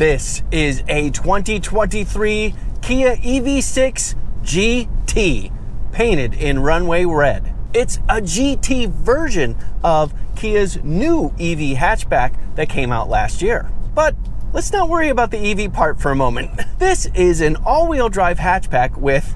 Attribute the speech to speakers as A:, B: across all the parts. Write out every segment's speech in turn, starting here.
A: This is a 2023 Kia EV6 GT, painted in runway red. It's a GT version of Kia's new EV hatchback that came out last year. But let's not worry about the EV part for a moment. This is an all-wheel drive hatchback with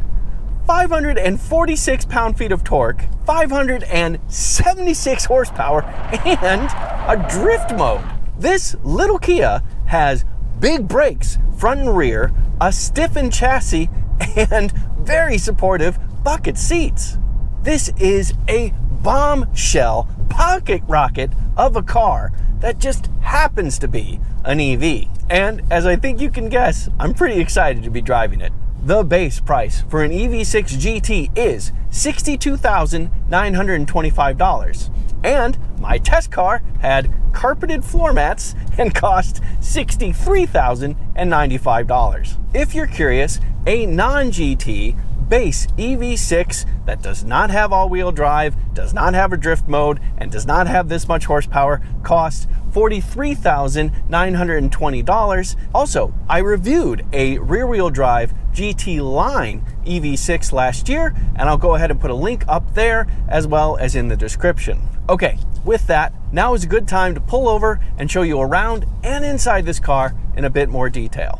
A: 546 pound-feet of torque, 576 horsepower, and a drift mode. This little Kia has big brakes, front and rear, a stiffened chassis, and very supportive bucket seats. This is a bombshell pocket rocket of a car that just happens to be an EV. And as I think you can guess, I'm pretty excited to be driving it. The base price for an EV6 GT is $62,925. And my test car had carpeted floor mats and cost $63,095. If you're curious, a non-GT base EV6 that does not have all-wheel drive, does not have a drift mode, and does not have this much horsepower costs $43,920. Also, I reviewed a rear-wheel drive GT line EV6 last year, and I'll go ahead and put a link up there as well as in the description. Okay, with that, now is a good time to pull over and show you around and inside this car in a bit more detail.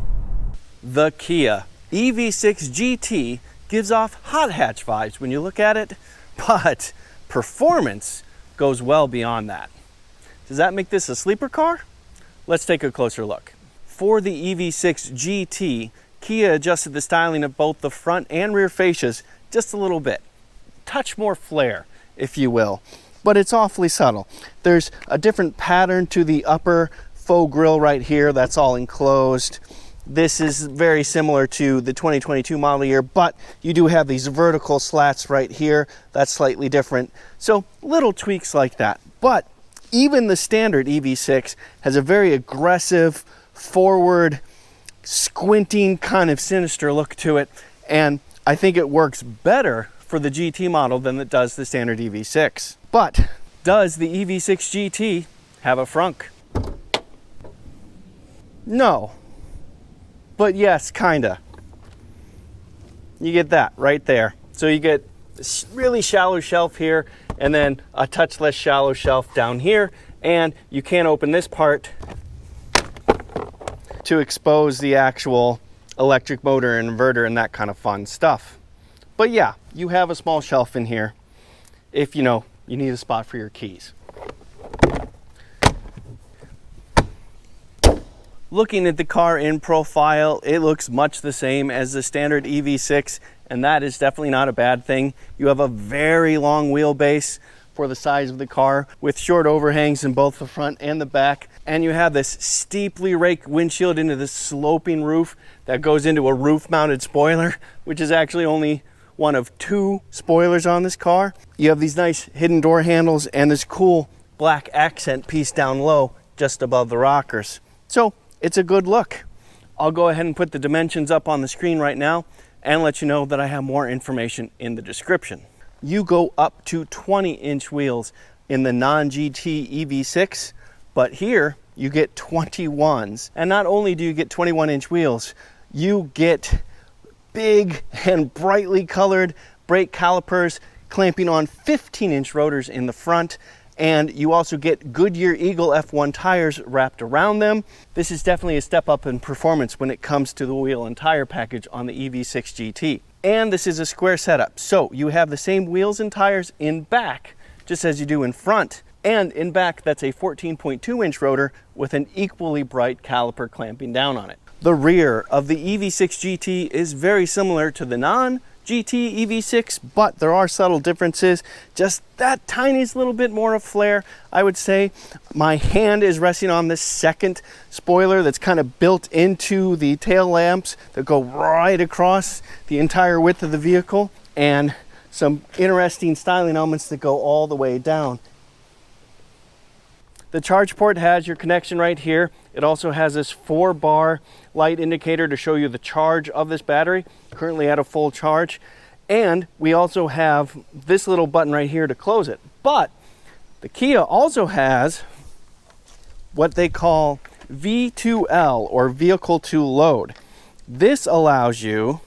A: The Kia EV6 GT gives off hot hatch vibes when you look at it, but performance goes well beyond that. Does that make this a sleeper car? Let's take a closer look. For the EV6 GT, Kia adjusted the styling of both the front and rear fascias just a little bit. Touch more flair, if you will, but it's awfully subtle. There's a different pattern to the upper faux grille right here that's all enclosed. This is very similar to the 2022 model year, but you do have these vertical slats right here. That's slightly different. So little tweaks like that. But even the standard EV6 has a very aggressive, forward, squinting, kind of sinister look to it. And I think it works better for the GT model than it does the standard EV6. But does the EV6 GT have a frunk? No. But yes, kinda. You get that right there. So you get this really shallow shelf here, and then a touch less shallow shelf down here, and you can't open this part to expose the actual electric motor and inverter and that kind of fun stuff. But yeah, you have a small shelf in here if you need a spot for your keys. Looking at the car in profile, it looks much the same as the standard EV6, and that is definitely not a bad thing. You have a very long wheelbase for the size of the car with short overhangs in both the front and the back, and you have this steeply raked windshield into this sloping roof that goes into a roof-mounted spoiler, which is actually only one of 2 spoilers on this car. You have these nice hidden door handles and this cool black accent piece down low just above the rockers. So it's a good look. I'll go ahead and put the dimensions up on the screen right now and let you know that I have more information in the description. You go up to 20-inch wheels in the non-GT EV6, but here you get 21s. And not only do you get 21-inch wheels, you get big and brightly colored brake calipers clamping on 15-inch rotors in the front, and you also get Goodyear Eage F1 tires wrapped around them. This is definitely a step up in performance when it comes to the wheel and tire package on the EV6 GT. And this is a square setup, so you have the same wheels and tires in back, just as you do in front. And in back, that's a 14.2-inch rotor with an equally bright caliper clamping down on it. The rear of the EV6 GT is very similar to the non-GT EV6, but there are subtle differences. Just that tiniest little bit more of flair, I would say. My hand is resting on this second spoiler that's kind of built into the tail lamps that go right across the entire width of the vehicle, and some interesting styling elements that go all the way down. The charge port has your connection right here. It also has this 4-bar light indicator to show you the charge of this battery, currently at a full charge. And we also have this little button right here to close it. But the Kia also has what they call V2L, or vehicle to load. This allows you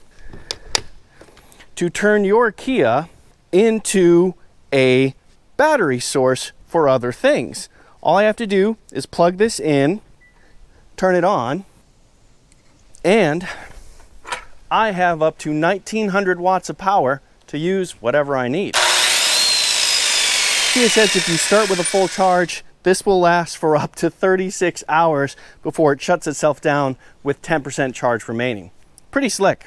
A: to turn your Kia into a battery source for other things. All I have to do is plug this in, turn it on, and I have up to 1900 watts of power to use whatever I need. Kia says if you start with a full charge, this will last for up to 36 hours before it shuts itself down with 10% charge remaining. Pretty slick.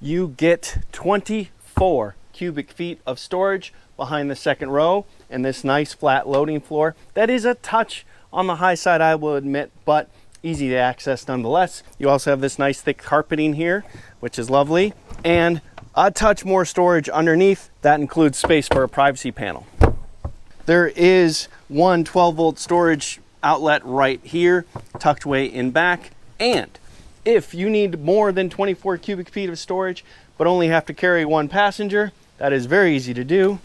A: You get 24 cubic feet of storage behind the second row and this nice flat loading floor. That is a touch on the high side, I will admit, but easy to access nonetheless. You also have this nice thick carpeting here, which is lovely, and a touch more storage underneath. That includes space for a privacy panel. There is one 12-volt storage outlet right here, tucked way in back, and if you need more than 24 cubic feet of storage, but only have to carry one passenger, that is very easy to do.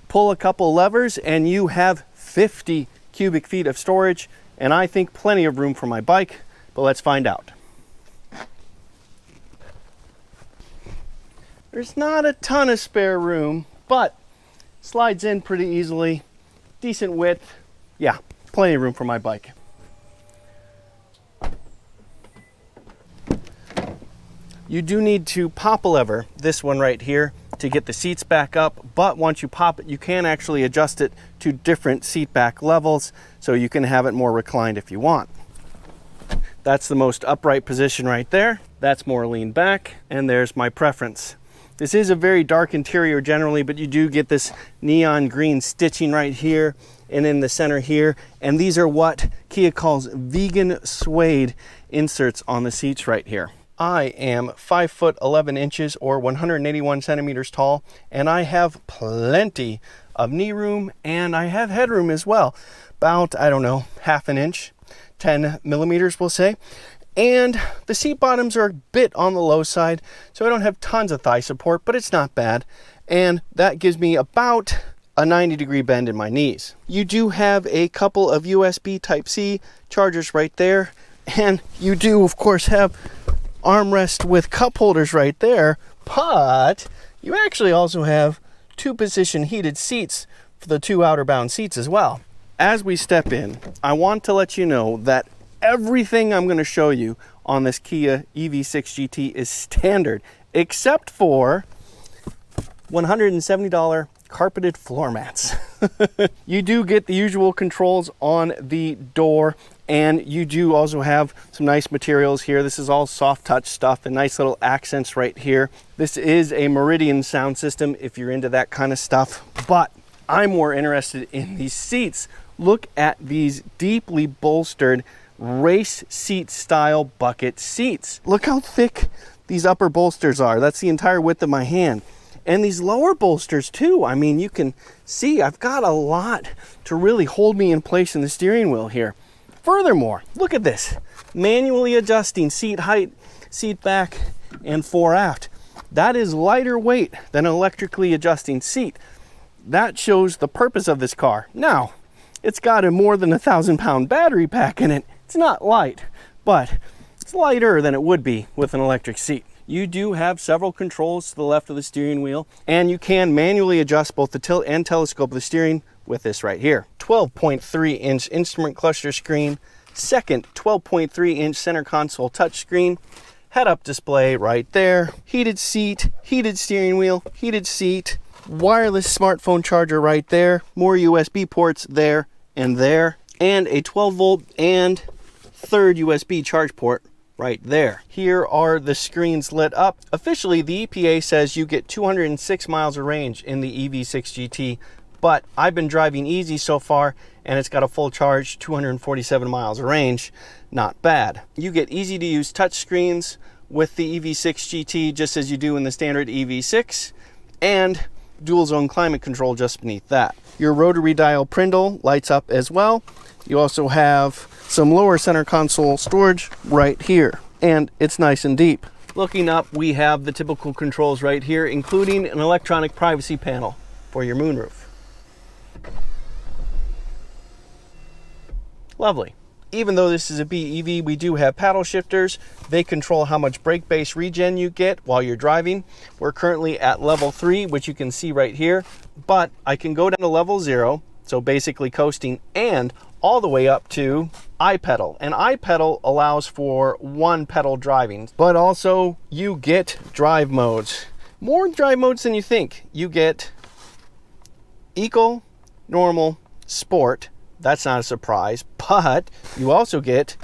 A: Pull a couple levers and you have 50 cubic feet of storage, and I think plenty of room for my bike, but let's find out. There's not a ton of spare room, but slides in pretty easily, decent width. Yeah, plenty of room for my bike. You do need to pop a lever, this one right here, to get the seats back up, but once you pop it, you can actually adjust it to different seat back levels, so you can have it more reclined if you want. That's the most upright position right there. That's more lean back, and there's my preference. This is a very dark interior generally, but you do get this neon green stitching right here and in the center here, and these are what Kia calls vegan suede inserts on the seats right here. I am 5 foot 11 inches or 181 centimeters tall, and I have plenty of knee room, and I have headroom as well. About, I don't know, half an inch, 10 millimeters we'll say. And the seat bottoms are a bit on the low side, so I don't have tons of thigh support, but it's not bad. And that gives me about a 90-degree bend in my knees. You do have a couple of USB Type-C chargers right there, and you do, of course, have armrest with cup holders right there, but you actually also have 2-position heated seats for the 2 outer bound seats as well. As we step in, I want to let you know that everything I'm going to show you on this Kia EV6 GT is standard, except for $170 carpeted floor mats. You do get the usual controls on the door, and you do also have some nice materials here. This is all soft touch stuff and nice little accents right here. This is a Meridian sound system if you're into that kind of stuff, but I'm more interested in these seats. Look at these deeply bolstered race seat style bucket seats. Look how thick these upper bolsters are. That's the entire width of my hand. And these lower bolsters too. I mean, you can see I've got a lot to really hold me in place in the steering wheel here. Furthermore, look at this. Manually adjusting seat height, seat back, and fore aft. That is lighter weight than an electrically adjusting seat. That shows the purpose of this car. Now, it's got a more than 1,000-pound battery pack in it. It's not light, but it's lighter than it would be with an electric seat. You do have several controls to the left of the steering wheel, and you can manually adjust both the tilt and telescope of the steering with this right here. 12.3-inch instrument cluster screen, second 12.3-inch center console touchscreen, head-up display right there, heated seat, heated steering wheel, heated seat, wireless smartphone charger right there, more USB ports there, and a 12-volt and third USB charge port right there. Here are the screens lit up. Officially, the EPA says you get 206 miles of range in the EV6 GT, but I've been driving easy so far, and it's got a full charge, 247 miles of range. Not bad. You get easy to use touch screens with the EV6 GT, just as you do in the standard EV6, and dual zone climate control just beneath that. Your rotary dial Prindle lights up as well. You also have some lower center console storage right here, and it's nice and deep. Looking up, we have the typical controls right here, including an electronic privacy panel for your moonroof. Lovely. Even though this is a BEV, we do have paddle shifters. They control how much brake-based regen you get while you're driving. We're currently at level 3, which you can see right here, but I can go down to level 0, so basically coasting, and all the way up to iPedal. And iPedal allows for one pedal driving, but also you get drive modes. More drive modes than you think. You get Eco, Normal, Sport. That's not a surprise, but you also get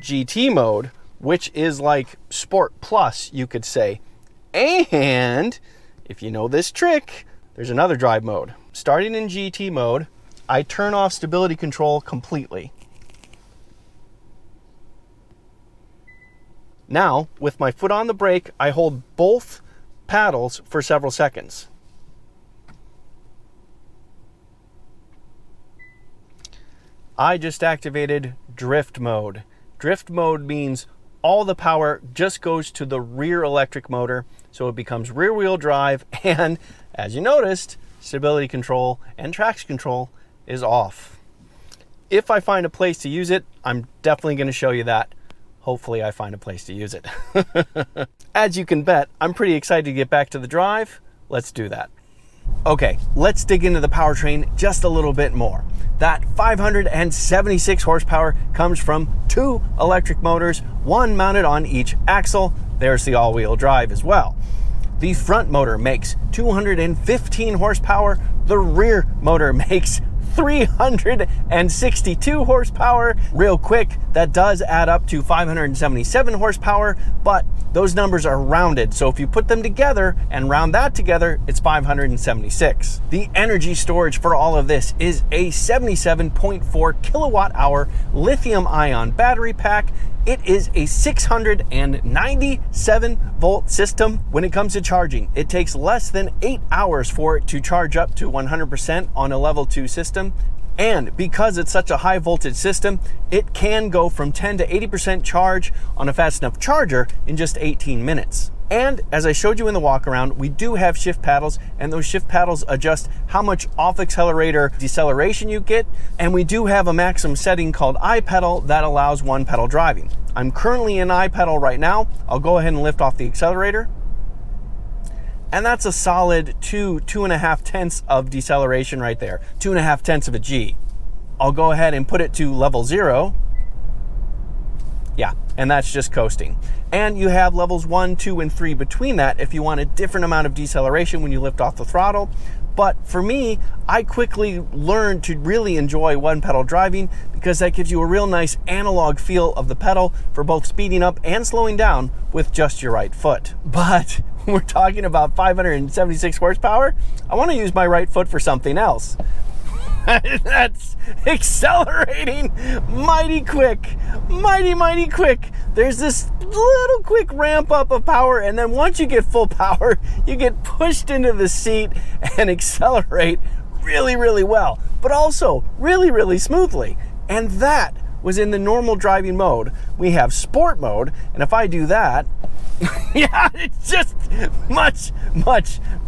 A: GT mode, which is like Sport Plus, you could say. And if you know this trick, there's another drive mode. Starting in GT mode, I turn off stability control completely. Now, with my foot on the brake, I hold both paddles for several seconds. I just activated drift mode. Drift mode means all the power just goes to the rear electric motor, so it becomes rear wheel drive, and as you noticed, stability control and traction control is off. If I find a place to use it, I'm definitely going to show you that. Hopefully I find a place to use it. As you can bet, I'm pretty excited to get back to the drive. Let's do that. Okay, let's dig into the powertrain just a little bit more. That 576 horsepower comes from 2 electric motors, one mounted on each axle. There's the all-wheel drive as well. The front motor makes 215 horsepower. The rear motor makes 362 horsepower. Real quick, that does add up to 577 horsepower, but those numbers are rounded. So if you put them together and round that together, it's 576. The energy storage for all of this is a 77.4 kilowatt hour lithium ion battery pack. It is a 697 volt system. When it comes to charging, it takes less than 8 hours for it to charge up to 100% on a level 2 system. And because it's such a high voltage system, it can go from 10 to 80% charge on a fast enough charger in just 18 minutes. And as I showed you in the walk around, we do have shift paddles, and those shift paddles adjust how much off accelerator deceleration you get. And we do have a maximum setting called iPedal that allows one pedal driving. I'm currently in iPedal right now. I'll go ahead and lift off the accelerator. And that's a solid 2.5 tenths of deceleration right there. 2.5 tenths of a G. I'll go ahead and put it to level 0. Yeah, and that's just coasting. And you have levels 1, 2, and 3 between that if you want a different amount of deceleration when you lift off the throttle. But for me, I quickly learned to really enjoy one pedal driving because that gives you a real nice analog feel of the pedal for both speeding up and slowing down with just your right foot. But when we're talking about 576 horsepower, I want to use my right foot for something else. That's accelerating mighty quick, mighty quick. There's this little quick ramp up of power, and then once you get full power, you get pushed into the seat and accelerate really well, but also really smoothly. And that was in the normal driving mode. We have sport mode, and if I do that, yeah, it's just much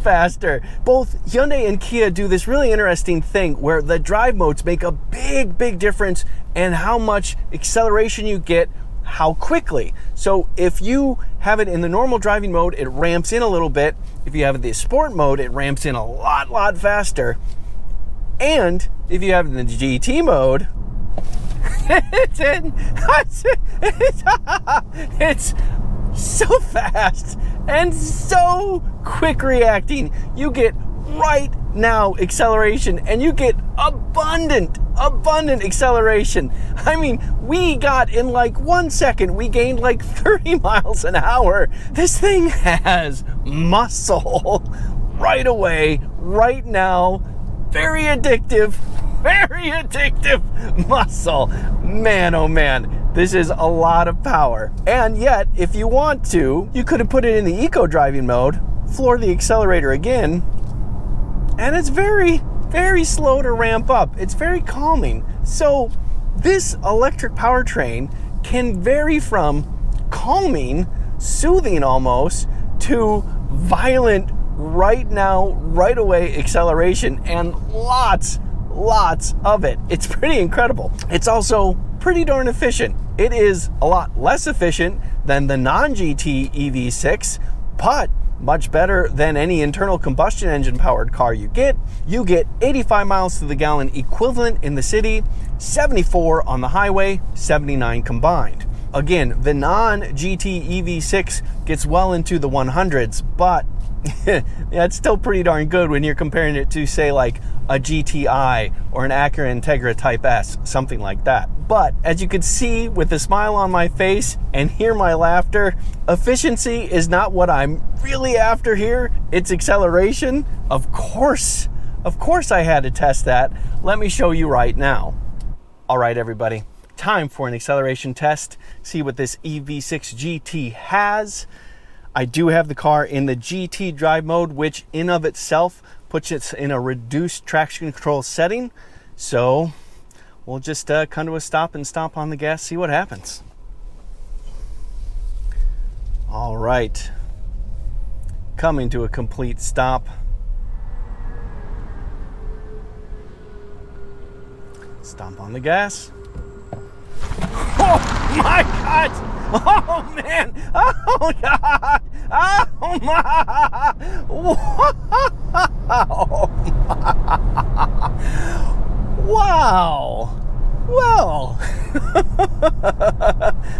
A: faster. Both Hyundai and Kia do this really interesting thing where the drive modes make a big difference in how much acceleration you get, how quickly. So if you have it in the normal driving mode, it ramps in a little bit. If you have the sport mode, it ramps in a lot faster. And if you have it in the GT mode, it's so fast and so quick reacting. You get right now acceleration, and you get abundant acceleration. I mean, we got in like 1 second, we gained like 30 miles an hour. This thing has muscle right away, right now. Very addictive muscle. Man, oh man, this is a lot of power. And yet, if you want to, you could have put it in the eco driving mode, floor the accelerator again, and it's very slow to ramp up. It's very calming. So this electric powertrain can vary from calming soothing almost, to violent, right now, right away acceleration, and lots of it. It's pretty incredible. It's also pretty darn efficient. It is a lot less efficient than the non-GT EV6, but much better than any internal combustion engine powered car you get. You get 85 miles to the gallon equivalent in the city, 74 on the highway, 79 combined. Again, the non-GT EV6 gets well into the 100s, but yeah, it's still pretty darn good when you're comparing it to, say, like a GTI or an Acura Integra Type S, something like that. But as you can see with the smile on my face and hear my laughter, efficiency is not what I'm really after here. It's acceleration. Of course I had to test that. Let me show you right now. All right, everybody, time for an acceleration test. See what this EV6 GT has. I do have the car in the GT drive mode, which in of itself puts it in a reduced traction control setting. So we'll just come to a stop and stomp on the gas, see what happens. All right, coming to a complete stop. Stomp on the gas. Oh my God! Oh man! Oh God! Oh my! Wow! Well,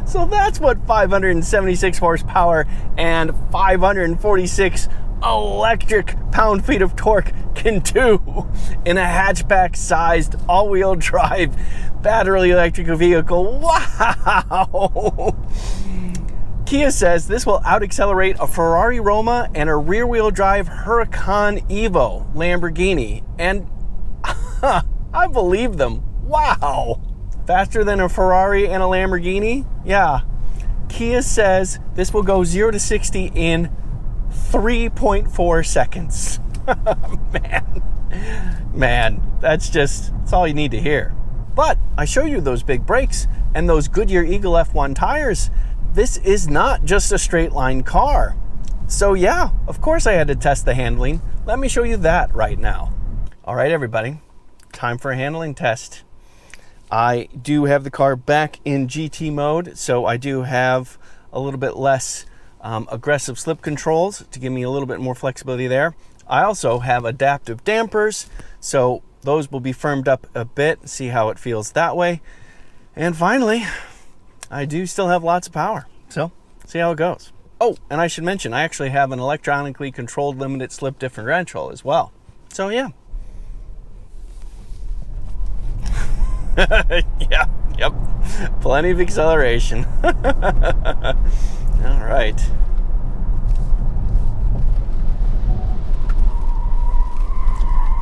A: so that's what 576 horsepower and 546 electric pound-feet of torque can do in a hatchback-sized all-wheel drive battery electric vehicle. Wow! Kia says this will out-accelerate a Ferrari Roma and a rear-wheel drive Huracan Evo Lamborghini. And I believe them. Wow! Faster than a Ferrari and a Lamborghini? Yeah. Kia says this will go 0 to 60 in 3.4 seconds. Man, that's all you need to hear. But I show you those big brakes and those Goodyear Eagle F1 tires. This is not just a straight line car. So yeah, of course I had to test the handling. Let me show you that right now. All right, everybody, time for a handling test. I do have the car back in GT mode, so I do have a little bit less aggressive slip controls to give me a little bit more flexibility there. I also have adaptive dampers, so those will be firmed up a bit, see how it feels that way. And finally, I do still have lots of power, so see how it goes. Oh, and I should mention, I actually have an electronically controlled limited slip differential as well. So yeah. Yep, plenty of acceleration. All right.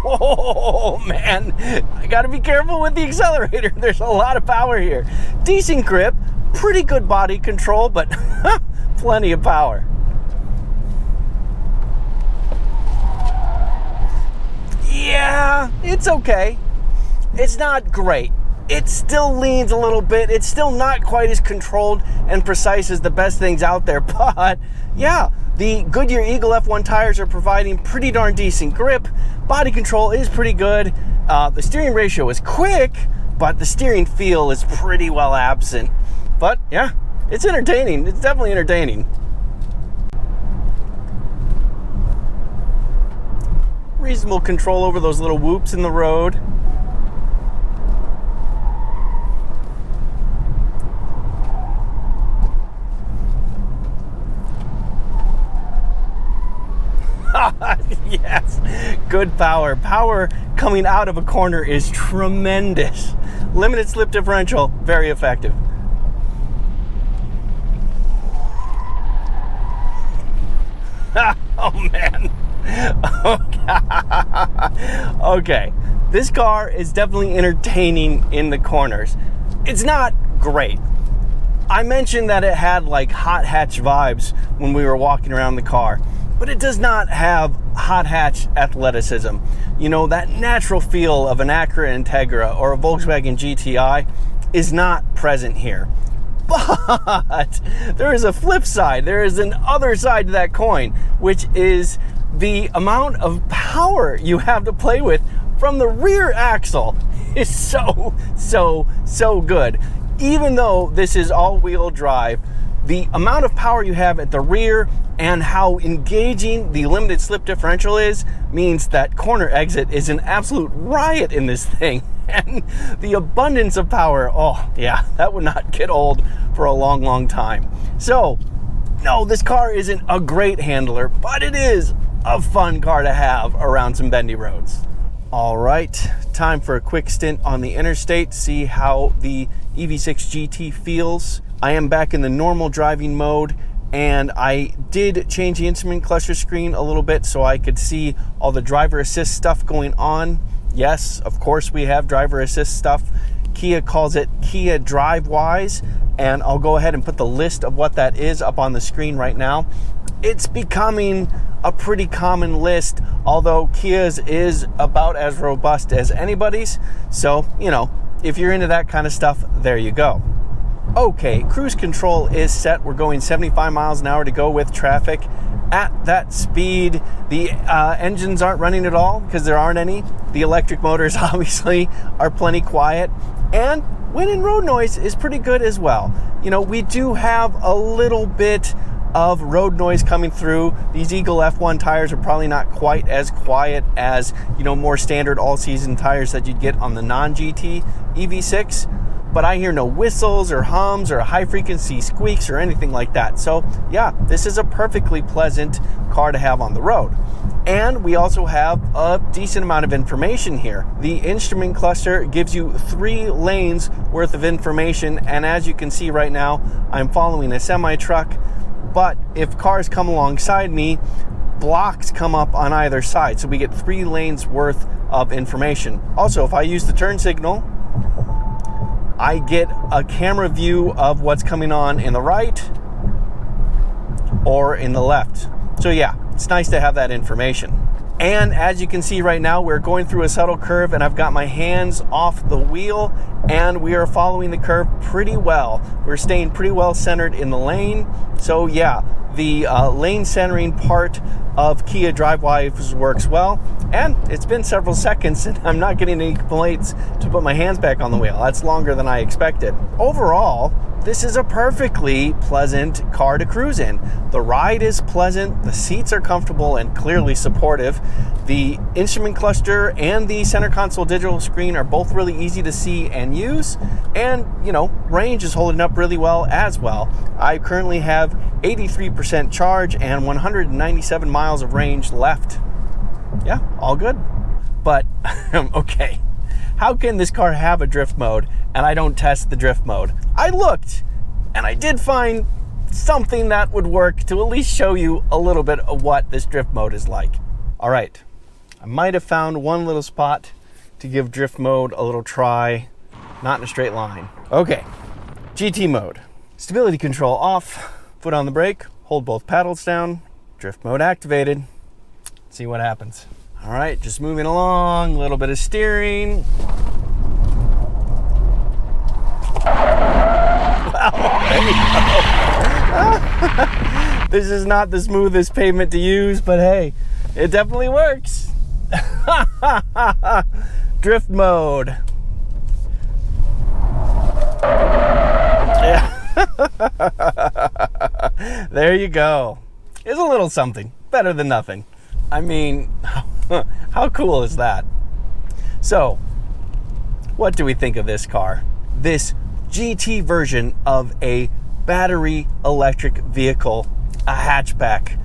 A: Oh man, I gotta be careful with the accelerator. There's a lot of power here. Decent grip, pretty good body control, but plenty of power. Yeah, it's okay. It's not great. It still leans a little bit. It's still not quite as controlled and precise as the best things out there, but yeah, the Goodyear Eagle F1 tires are providing pretty darn decent grip. Body control is pretty good. The steering ratio is quick, but the steering feel is pretty well absent. But yeah, it's entertaining. It's definitely entertaining. Reasonable control over those little whoops in the road. Yes, good power. Power coming out of a corner is tremendous. Limited slip differential, very effective. Oh man. Okay, this car is definitely entertaining in the corners. It's not great. I mentioned that it had like hot hatch vibes when we were walking around the car, but it does not have hot hatch athleticism. You know, that natural feel of an Acura Integra or a Volkswagen GTI is not present here. But there is a flip side. There is an other side to that coin, which is the amount of power you have to play with from the rear axle is so good. Even though this is all-wheel drive, the amount of power you have at the rear and how engaging the limited slip differential is means that corner exit is an absolute riot in this thing. And the abundance of power, oh yeah, that would not get old for a long time. So, no, this car isn't a great handler, but it is a fun car to have around some bendy roads. All right, time for a quick stint on the interstate, see how the EV6 GT feels. I am back in the normal driving mode, and I did change the instrument cluster screen a little bit so I could see all the driver assist stuff going on. Yes, of course we have driver assist stuff. Kia calls it Kia DriveWise, and I'll go ahead and put the list of what that is up on the screen right now. It's becoming a pretty common list, although Kia's is about as robust as anybody's. So, you know, if you're into that kind of stuff, there you go. Okay, cruise control is set. We're going 75 miles an hour to go with traffic. At that speed, the engines aren't running at all because there aren't any. The electric motors obviously are plenty quiet, and wind and road noise is pretty good as well. You know, we do have a little bit of road noise coming through. These Eagle F1 tires are probably not quite as quiet as, you know, more standard all-season tires that you'd get on the non-GT EV6. But I hear no whistles or hums or high-frequency squeaks or anything like that. So yeah, this is a perfectly pleasant car to have on the road. And we also have a decent amount of information here. The instrument cluster gives you 3 lanes worth of information, and as you can see right now, I'm following a semi-truck, but if cars come alongside me, blocks come up on either side, so we get 3 lanes worth of information. Also, if I use the turn signal, I get a camera view of what's coming on in the right or in the left. So yeah, it's nice to have that information. And as you can see right now, we're going through a subtle curve, and I've got my hands off the wheel, and we are following the curve pretty well. We're staying pretty well centered in the lane. So yeah, the lane centering part of Kia DriveWise works well, and it's been several seconds and I'm not getting any complaints to put my hands back on the wheel. That's longer than I expected. Overall, this is a perfectly pleasant car to cruise in. The ride is pleasant, the seats are comfortable and clearly supportive. The instrument cluster and the center console digital screen are both really easy to see and use. And, you know, range is holding up really well as well. I currently have 83% charge and 197 miles of range left. Yeah, all good. But, okay. How can this car have a drift mode and I don't test the drift mode? I looked and I did find something that would work to at least show you a little bit of what this drift mode is like. All right, I might have found one little spot to give drift mode a little try, not in a straight line. Okay, GT mode. Stability control off, foot on the brake, hold both paddles down, drift mode activated. Let's see what happens. All right, just moving along, a little bit of steering. Wow, there you go. This is not the smoothest pavement to use, but hey, it definitely works. Drift mode. Yeah. There you go. It's a little something, better than nothing. I mean, how cool is that? So, what do we think of this car? This GT version of a battery electric vehicle, a hatchback.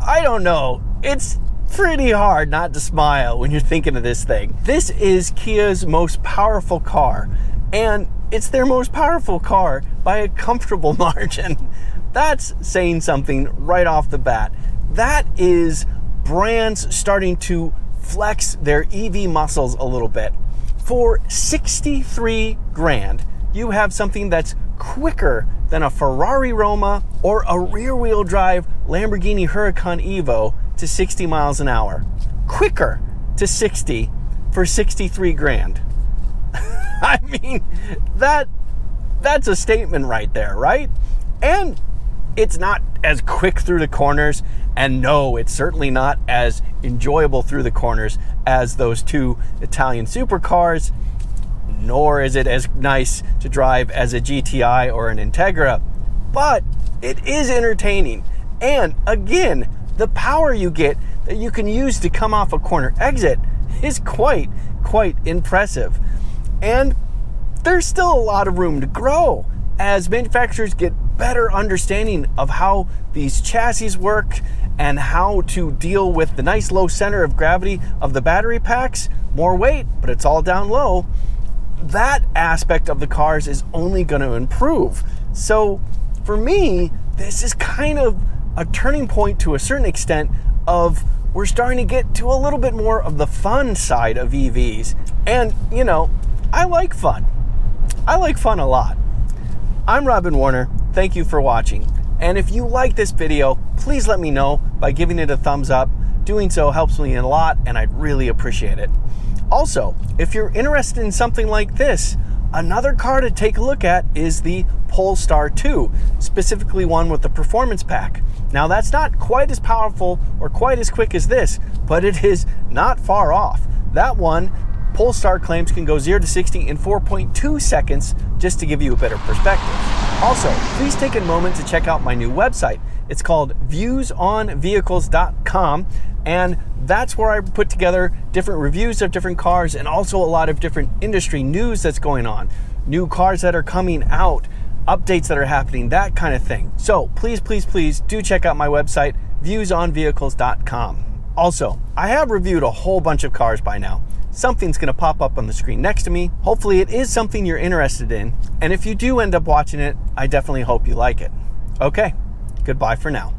A: I don't know. It's pretty hard not to smile when you're thinking of this thing. This is Kia's most powerful car, and it's their most powerful car by a comfortable margin. That's saying something right off the bat. That is brands starting to flex their EV muscles a little bit. For 63 grand, you have something that's quicker than a Ferrari Roma or a rear-wheel drive Lamborghini Huracan Evo to 60 miles an hour. Quicker to 60 for 63 grand. I mean, that That's a statement right there, right? And it's not as quick through the corners, and no, it's certainly not as enjoyable through the corners as those two Italian supercars, nor is it as nice to drive as a GTI or an Integra, but it is entertaining. And again, the power you get that you can use to come off a corner exit is quite impressive. And there's still a lot of room to grow as manufacturers get better understanding of how these chassis work and how to deal with the nice low center of gravity of the battery packs. More weight, but it's all down low. That aspect of the cars is only going to improve. So for me, this is kind of a turning point to a certain extent of we're starting to get to a little bit more of the fun side of EVs. And, you know, I like fun. I like fun a lot. I'm Robin Warner. Thank you for watching. And if you like this video, please let me know by giving it a thumbs up. Doing so helps me a lot, and I'd really appreciate it. Also, if you're interested in something like this, another car to take a look at is the Polestar 2, specifically one with the performance pack. Now that's not quite as powerful or quite as quick as this, but it is not far off. That one, Polestar claims can go 0 to 60 in 4.2 seconds, just to give you a better perspective. Also, please take a moment to check out my new website. It's called viewsonvehicles.com, and that's where I put together different reviews of different cars and also a lot of different industry news that's going on, new cars that are coming out, updates that are happening, that kind of thing. So please do check out my website, viewsonvehicles.com. Also, I have reviewed a whole bunch of cars by now. Something's going to pop up on the screen next to me. Hopefully it is something you're interested in, and if you do end up watching it, I definitely hope you like it. Okay, goodbye for now.